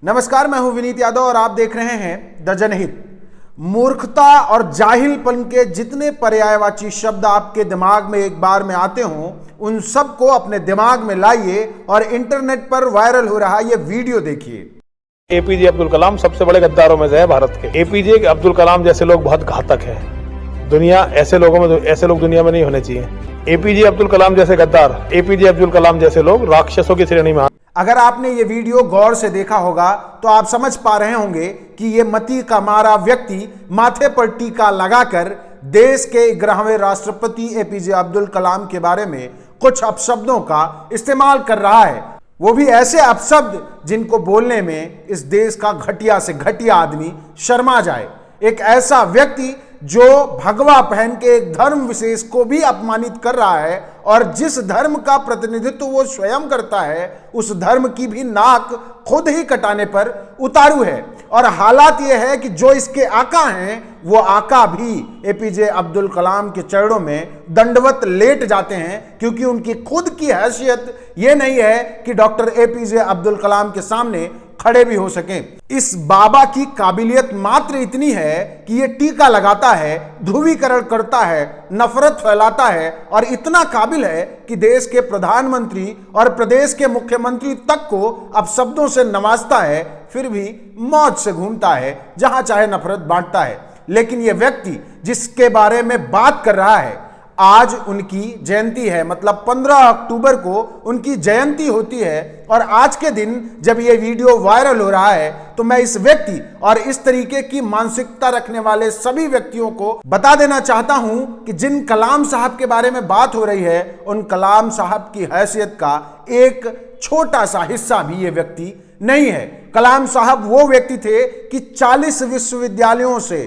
नमस्कार, मैं हूं विनीत यादव और आप देख रहे हैं द जनहित। मूर्खता और जाहिलपन के जितने पर्यायवाची शब्द आपके दिमाग में एक बार में आते हों, उन सब को अपने दिमाग में लाइए और इंटरनेट पर वायरल हो रहा ये वीडियो देखिए। एपीजे अब्दुल कलाम सबसे बड़े गद्दारों में से है भारत के। एपीजे अब्दुल कलाम जैसे लोग बहुत घातक हैं। दुनिया ऐसे लोग दुनिया में नहीं होने चाहिए। एपीजे अब्दुल कलाम जैसे गद्दार, एपीजे अब्दुल कलाम जैसे लोग राक्षसों की श्रेणी में। अगर आपने ये वीडियो गौर से देखा होगा तो आप समझ पा रहे होंगे कि ये मती का मारा व्यक्ति माथे पर टीका लगाकर देश के 11वें राष्ट्रपति एपीजे अब्दुल कलाम के बारे में कुछ अपशब्दों का इस्तेमाल कर रहा है, वो भी ऐसे अपशब्द जिनको बोलने में इस देश का घटिया से घटिया आदमी शर्मा जाए। एक ऐसा व्यक्ति जो भगवा पहन के एक धर्म विशेष को भी अपमानित कर रहा है और जिस धर्म का प्रतिनिधित्व वो स्वयं करता है उस धर्म की भी नाक खुद ही कटाने पर उतारू है। और हालात ये है कि जो इसके आका हैं वो आका भी एपीजे अब्दुल कलाम के चरणों में दंडवत लेट जाते हैं, क्योंकि उनकी खुद की हैसियत ये नहीं है कि डॉक्टर एपीजे अब्दुल कलाम के सामने खड़े भी हो सके। इस बाबा की काबिलियत मात्र इतनी है कि ये टीका लगाता है, ध्रुवीकरण करता है, नफरत फैलाता है और इतना काबिल है कि देश के प्रधानमंत्री और प्रदेश के मुख्यमंत्री तक को अब शब्दों से नवाजता है, फिर भी मौज से घूमता है, जहां चाहे नफरत बांटता है। लेकिन यह व्यक्ति जिसके बारे में बात कर रहा है, आज उनकी जयंती है, मतलब 15 अक्टूबर को उनकी जयंती होती है। और आज के दिन जब यह वीडियो वायरल हो रहा है तो मैं इस व्यक्ति और इस तरीके की मानसिकता रखने वाले सभी व्यक्तियों को बता देना चाहता हूं कि जिन कलाम साहब के बारे में बात हो रही है उन कलाम साहब की हैसियत का एक छोटा सा हिस्सा भी ये व्यक्ति नहीं है। कलाम साहब वो व्यक्ति थे कि 40 विश्वविद्यालयों से,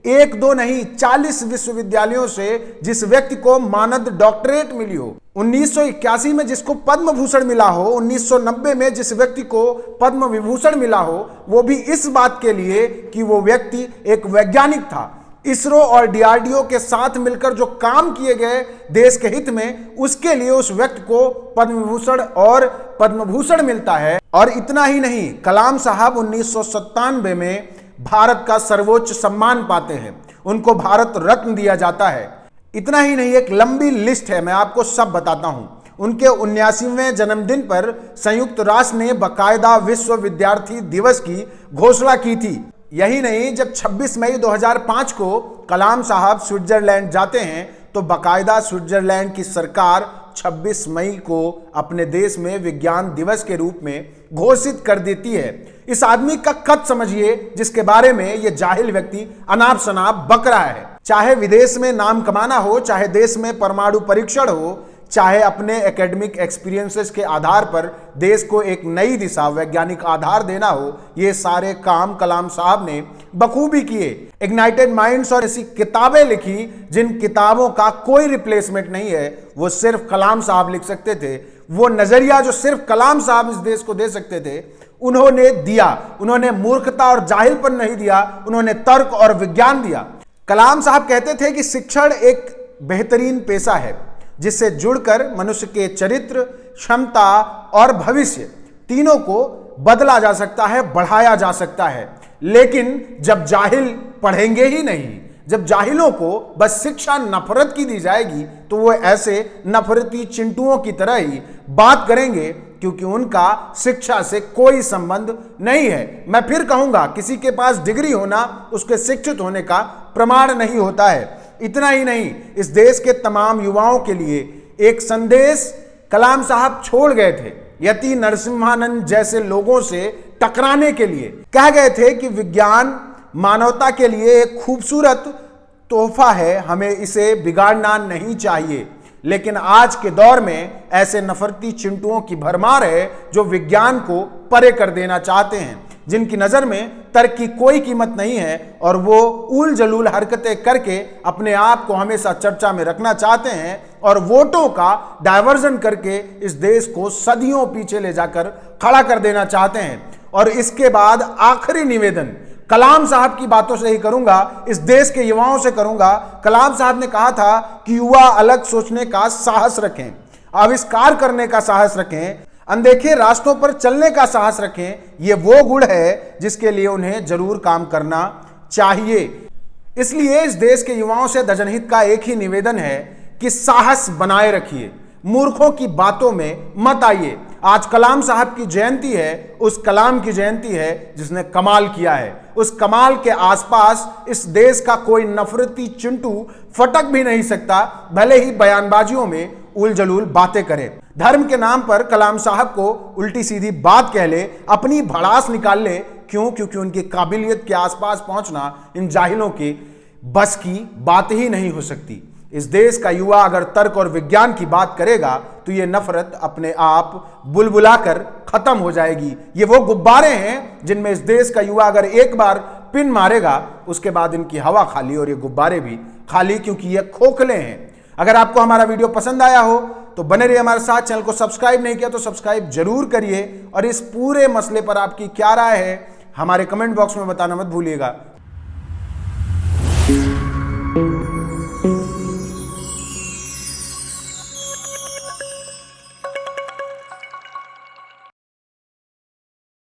एक दो नहीं 40 विश्वविद्यालयों से जिस व्यक्ति को मानद डॉक्टरेट मिली हो, 1981 में जिसको पद्म भूषण मिला हो, 1990 में जिस व्यक्ति को पद्म विभूषण मिला हो, वो भी इस बात के लिए कि वो व्यक्ति एक वैज्ञानिक था। इसरो और डीआरडीओ के साथ मिलकर जो काम किए गए देश के हित में, उसके लिए उस व्यक्ति को पद्म विभूषण और पद्म भूषण मिलता है। और इतना ही नहीं, कलाम साहब 1997 में भारत का सर्वोच्च सम्मान पाते हैं, उनको भारत रत्न दिया जाता है। इतना ही नहीं, एक लंबी लिस्ट है, मैं आपको सब बताता हूं। उनके 79वें जन्मदिन पर संयुक्त राष्ट्र ने बाकायदा विश्व विद्यार्थी दिवस की घोषणा की थी। यही नहीं, जब 26 मई 2005 को कलाम साहब स्विट्जरलैंड जाते हैं तो बाकायदा स्विट्जरलैंड की सरकार 26 मई को अपने देश में विज्ञान दिवस के रूप में घोषित कर देती है। इस आदमी का कद समझिए जिसके बारे में ये जाहिल व्यक्ति अनाप शनाप बक रहा है। चाहे विदेश में नाम कमाना हो, चाहे देश में परमाणु परीक्षण हो, चाहे अपने एकेडमिक एक्सपीरियंसेस के आधार पर देश को एक नई दिशा, वैज्ञानिक आधार देना हो, ये सारे काम कलाम साहब ने बखूबी किए। इग्नाइटेड माइंड्स और ऐसी किताबें लिखी जिन किताबों का कोई रिप्लेसमेंट नहीं है, वो सिर्फ कलाम साहब लिख सकते थे। वो नजरिया जो सिर्फ कलाम साहब इस देश को दे सकते थे, उन्होंने दिया। उन्होंने मूर्खता और जाहिलपन नहीं दिया, उन्होंने तर्क और विज्ञान दिया। कलाम साहब कहते थे कि शिक्षण एक बेहतरीन पेशा है जिससे जुड़कर मनुष्य के चरित्र, क्षमता और भविष्य तीनों को बदला जा सकता है, बढ़ाया जा सकता है। लेकिन जब जाहिल पढ़ेंगे ही नहीं, जब जाहिलों को बस शिक्षा नफरत की दी जाएगी तो वो ऐसे नफरती चिंटुओं की तरह ही बात करेंगे, क्योंकि उनका शिक्षा से कोई संबंध नहीं है। मैं फिर कहूंगा, किसी के पास डिग्री होना उसके शिक्षित होने का प्रमाण नहीं होता है। इतना ही नहीं, इस देश के तमाम युवाओं के लिए एक संदेश कलाम साहब छोड़ गए थे। यति नरसिम्हानंद जैसे लोगों से टकराने के लिए कह गए थे कि विज्ञान मानवता के लिए एक खूबसूरत तोहफा है, हमें इसे बिगाड़ना नहीं चाहिए। लेकिन आज के दौर में ऐसे नफरती चिंटुओं की भरमार है जो विज्ञान को परे कर देना चाहते हैं, जिनकी नजर में तर्क की कोई कीमत नहीं है और वो उल जलूल हरकतें करके अपने आप को हमेशा चर्चा में रखना चाहते हैं और वोटों का डायवर्जन करके इस देश को सदियों पीछे ले जाकर खड़ा कर देना चाहते हैं। और इसके बाद आखिरी निवेदन कलाम साहब की बातों से ही करूंगा, इस देश के युवाओं से करूंगा। कलाम साहब ने कहा था कि युवा अलग सोचने का साहस रखें, आविष्कार करने का साहस रखें, अनदेखे रास्तों पर चलने का साहस रखें, यह वो गुण है जिसके लिए उन्हें जरूर काम करना चाहिए। इसलिए इस देश के युवाओं से दजनहित का एक ही निवेदन है कि साहस बनाए रखिए, मूर्खों की बातों में मत आइए। आज कलाम साहब की जयंती है, उस कलाम की जयंती है जिसने कमाल किया है। उस कमाल के आसपास इस देश का कोई नफरती चिंटू फटक भी नहीं सकता, भले ही बयानबाजियों में उलझलूल बातें करे, धर्म के नाम पर कलाम साहब को उल्टी सीधी बात कह ले, अपनी भड़ास निकाल ले। क्यों? क्योंकि उनकी काबिलियत के आसपास पहुंचना इन जाहिलों के बस की बात ही नहीं हो सकती। इस देश का युवा अगर तर्क और विज्ञान की बात करेगा तो ये नफरत अपने आप बुलबुलाकर खत्म हो जाएगी। ये वो गुब्बारे हैं जिनमें इस देश का युवा अगर एक बार पिन मारेगा, उसके बाद इनकी हवा खाली और ये गुब्बारे भी खाली, क्योंकि ये खोखले हैं। अगर आपको हमारा वीडियो पसंद आया हो तो बने रहिए हमारे साथ। चैनल को सब्सक्राइब नहीं किया तो सब्सक्राइब जरूर करिए और इस पूरे मसले पर आपकी क्या राय है हमारे कमेंट बॉक्स में बताना मत भूलिएगा।